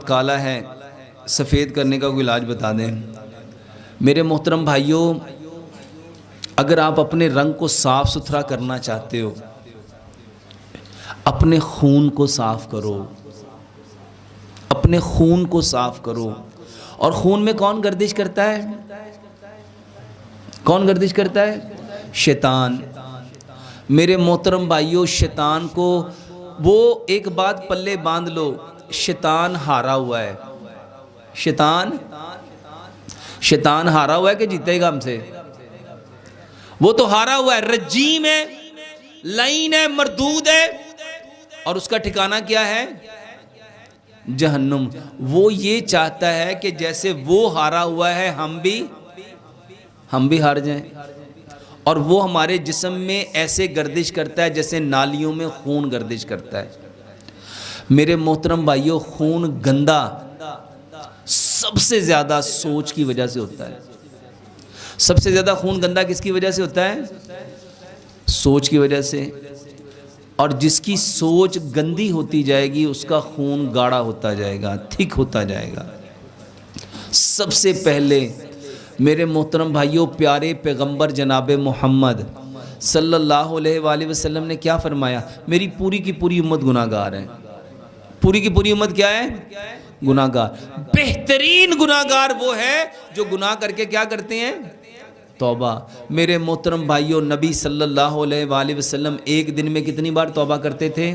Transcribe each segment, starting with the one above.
کالا ہے، سفید کرنے کا کوئی علاج بتا دیں۔ میرے محترم بھائیوں، اگر آپ اپنے رنگ کو صاف ستھرا کرنا چاہتے ہو، اپنے خون کو صاف کرو، اپنے خون کو صاف کرو۔ اور خون میں کون گردش کرتا ہے؟ کون گردش کرتا ہے؟ شیطان۔ میرے محترم بھائیوں، شیطان کو وہ ایک بات پلے باندھ لو، شیطان ہارا ہوا ہے۔ شیطان ہارا ہوا ہے کہ جیتے گا ہم سے؟ وہ تو ہارا ہوا ہے، رجیم ہے، لعین ہے، مردود ہے، اور اس کا ٹھکانہ کیا ہے؟ جہنم۔ وہ یہ چاہتا ہے کہ جیسے وہ ہارا ہوا ہے ہم بھی ہار جائیں، اور وہ ہمارے جسم میں ایسے گردش کرتا ہے جیسے نالیوں میں خون گردش کرتا ہے۔ میرے محترم بھائیوں، خون گندا سب سے زیادہ سوچ کی وجہ سے ہوتا ہے۔ سب سے زیادہ خون گندا کس کی وجہ سے ہوتا ہے؟ سوچ کی وجہ سے۔ اور جس کی سوچ گندی ہوتی جائے گی اس کا خون گاڑھا ہوتا جائے گا، تھک ہوتا جائے گا۔ سب سے پہلے میرے محترم بھائیوں، پیارے پیغمبر جناب محمد صلی اللہ علیہ وآلہ وسلم نے کیا فرمایا؟ میری پوری کی پوری امت گناہ گار ہے۔ پوری کی پوری امت کیا ہے؟ گناہ گار۔ بہترین گناہ گار وہ ہے جو گناہ کر کے کیا کرتے ہیں؟ توبہ۔ میرے محترم بھائیوں، نبی صلی اللہ علیہ وآلہ وسلم ایک دن میں کتنی بار توبہ کرتے تھے؟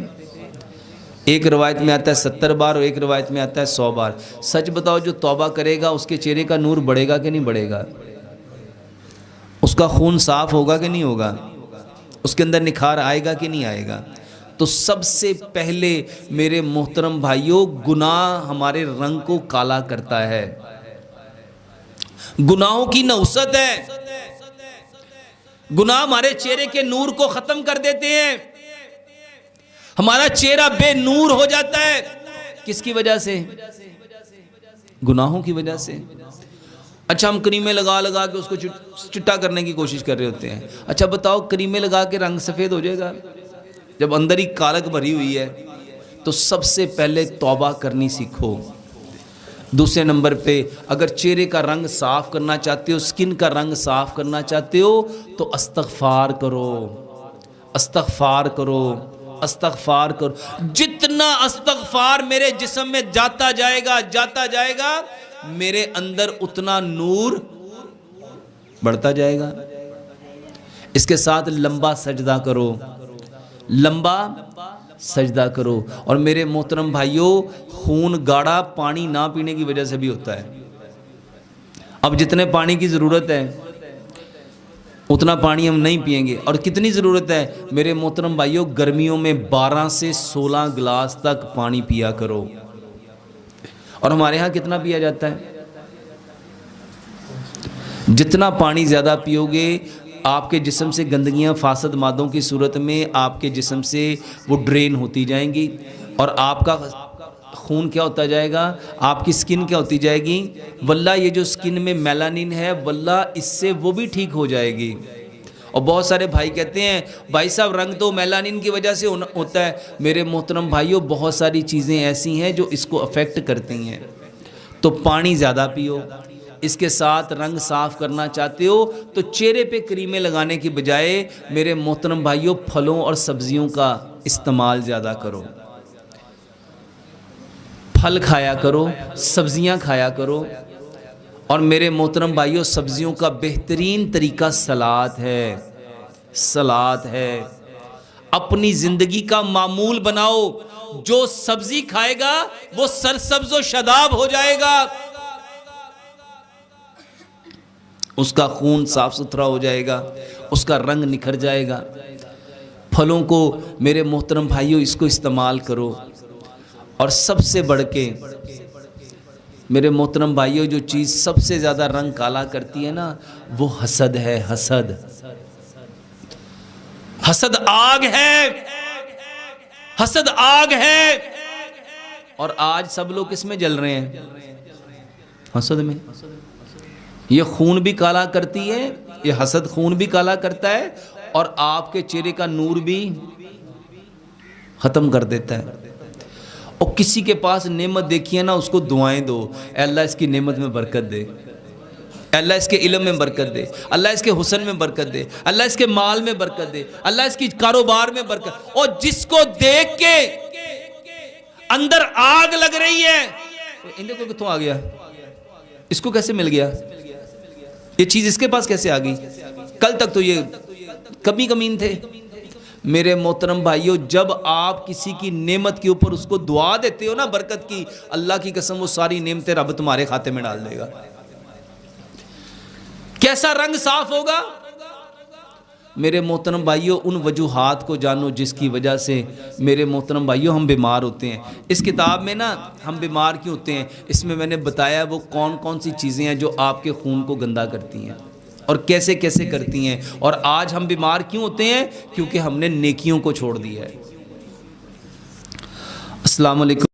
ایک روایت میں آتا ہے 70 بار اور ایک روایت میں آتا ہے 100 بار۔ سچ بتاؤ، جو توبہ کرے گا اس کے چہرے کا نور بڑھے گا کہ نہیں بڑھے گا؟ اس کا خون صاف ہوگا کہ نہیں ہوگا؟ اس کے اندر نکھار آئے گا کہ نہیں آئے گا؟ تو سب سے پہلے میرے محترم بھائیوں، گناہ ہمارے رنگ کو کالا کرتا ہے۔ گناہوں کی نحوست ہے۔ گناہ ہمارے چہرے کے نور کو ختم کر دیتے ہیں، ہمارا چہرہ بے نور ہو جاتا ہے۔ کس کی وجہ سے؟ گناہوں کی وجہ سے۔ اچھا، ہم کریمیں لگا کے اس کو چٹا کرنے کی کوشش کر رہے ہوتے ہیں۔ اچھا بتاؤ، کریمیں لگا کے رنگ سفید ہو جائے گا جب اندر ہی کالک بھری ہوئی ہے؟ تو سب سے پہلے توبہ کرنی سیکھو۔ دوسرے نمبر پہ، اگر چہرے کا رنگ صاف کرنا چاہتے ہو، سکن کا رنگ صاف کرنا چاہتے ہو، تو استغفار کرو، استغفار کرو، استغفار کرو۔ جتنا استغفار میرے جسم میں جاتا جائے گا میرے اندر اتنا نور بڑھتا جائے گا۔ اس کے ساتھ لمبا سجدہ کرو، لمبا سجدہ کرو۔ اور میرے محترم بھائیوں، خون گاڑھا پانی نہ پینے کی وجہ سے بھی ہوتا ہے۔ اب جتنے پانی کی ضرورت ہے اتنا پانی ہم نہیں پئیں گے۔ اور کتنی ضرورت ہے میرے محترم بھائیوں؟ گرمیوں میں 12 سے 16 گلاس تک پانی پیا کرو۔ اور ہمارے ہاں کتنا پیا جاتا ہے؟ جتنا پانی زیادہ پیو گے، آپ کے جسم سے گندگیاں فاسد مادوں کی صورت میں آپ کے جسم سے وہ ڈرین ہوتی جائیں گی، اور آپ کا خون کیا ہوتا جائے گا؟ آپ کی سکن کیا ہوتی جائے گی؟ واللہ یہ جو سکن میں میلانین ہے، واللہ اس سے وہ بھی ٹھیک ہو جائے گی۔ اور بہت سارے بھائی کہتے ہیں بھائی صاحب رنگ تو میلانین کی وجہ سے ہوتا ہے۔ میرے محترم بھائیوں، بہت ساری چیزیں ایسی ہیں جو اس کو افیکٹ کرتی ہیں۔ تو پانی زیادہ پیو۔ اس کے ساتھ رنگ صاف کرنا چاہتے ہو تو چہرے پہ کریمیں لگانے کی بجائے میرے محترم بھائیوں، پھلوں اور سبزیوں کا استعمال زیادہ کرو۔ پھل کھایا کرو، سبزیاں کھایا کرو۔ اور میرے محترم بھائیوں، سبزیوں کا بہترین طریقہ سلاد ہے، سلاد ہے۔ اپنی زندگی کا معمول بناؤ، جو سبزی کھائے گا وہ سرسبز و شاداب ہو جائے گا، اس کا خون صاف ستھرا ہو جائے گا، اس کا رنگ نکھر جائے گا۔ پھلوں کو میرے محترم بھائیوں اس کو استعمال کرو۔ اور سب سے بڑھ کے میرے محترم بھائیوں، جو چیز سب سے زیادہ رنگ کالا کرتی ہے نا، وہ حسد ہے۔ حسد، حسد آگ ہے، حسد آگ ہے۔ اور آج سب لوگ کس میں جل رہے ہیں؟ حسد میں۔ یہ خون بھی کالا کرتی ہے، یہ حسد خون بھی کالا کرتا ہے، اور آپ کے چہرے کا نور بھی ختم کر دیتا ہے۔ اور کسی کے پاس نعمت دیکھی ہے نا، اس کو دعائیں دو، اے اللہ اس کی نعمت میں برکت دے، اے اللہ اس کے علم میں برکت دے، اللہ اس کے حسن میں برکت دے، اللہ اس کے مال میں برکت دے، اللہ اس کی کاروبار میں برکت۔ اور جس کو دیکھ کے اندر آگ لگ رہی ہے، اندر کو کتوں آ گیا، اس کو کیسے مل گیا، یہ چیز اس کے پاس کیسے آ گئی، کل تک تو یہ کمی کمین تھے۔ میرے محترم بھائیو، جب آپ کسی کی نعمت کے اوپر اس کو دعا دیتے ہو نا برکت کی، اللہ کی قسم وہ ساری نعمتیں رب تمہارے کھاتے میں ڈال دے گا۔ کیسا رنگ صاف ہوگا؟ میرے محترم بھائیو، ان وجوہات کو جانو جس کی وجہ سے میرے محترم بھائیو ہم بیمار ہوتے ہیں۔ اس کتاب میں نا ہم بیمار کیوں ہوتے ہیں، اس میں نے بتایا وہ کون کون سی چیزیں ہیں جو آپ کے خون کو گندا کرتی ہیں اور کیسے کیسے کرتی ہیں، اور آج ہم بیمار کیوں ہوتے ہیں، کیونکہ ہم نے نیکیوں کو چھوڑ دیا ہے۔ السلام علیکم۔